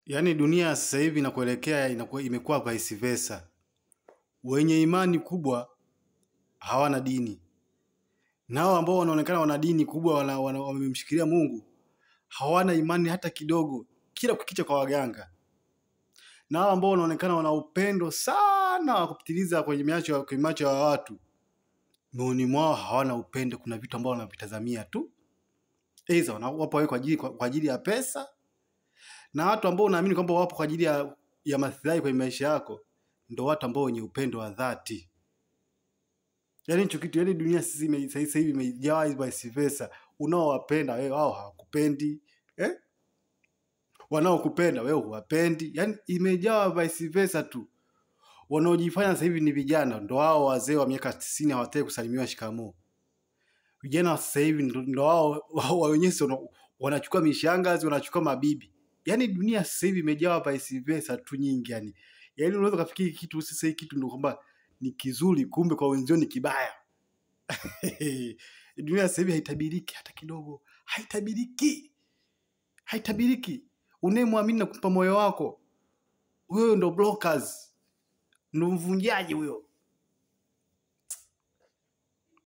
Yaani dunia sasa hivi inakuelekea imekuwa vice versa. Wenye imani kubwa hawana dini. Nao ambao wanaonekana wana dini kubwa wamemshikilia Mungu hawana imani hata kidogo, kila kukicha kwa waganga. Nao ambao wanaonekana wana upendo sana wa kupitiliza kwenye macho ya watu, moyoni mwao hawana upendo. Kuna vitu ambao wanavitazamia tu, aidha wapo wewe kwa ajili ya pesa, na watu ambao unaamini kwamba wapo kwa ajili ya maslahi kwenye maisha yako ndio watu ambao wenye upendo wa dhati. Yaani hicho kitu, yaani dunia sasa hivi imejaa vice versa. Unaowapenda wewe wao hawakupendi, wanaokupenda wewe huwapendi. Yaani imejaa vice versa tu. Wanaojifanya sasa hivi ni vijana ndio wao wazee wa miaka 90 hawataki kusalimiwa shikamoo. Vijana sasa hivi ndio wao wenyewe wanachukua mishangazi, wanachukua mabibi. Yaani dunia sasa hivi imejaa vice versa tu nyingi yani. Yaani unaweza kufikiri kitu sasa hiki kitu ndio kwamba ni kizuri, kumbe kwa wenzio ni kibaya. Dunia sasa hivi haitabiriki hata kidogo. Haitabiriki. Unayemwamini na kumpa moyo wako, wewe ndo blockers. Ndo mvunjaji huyo.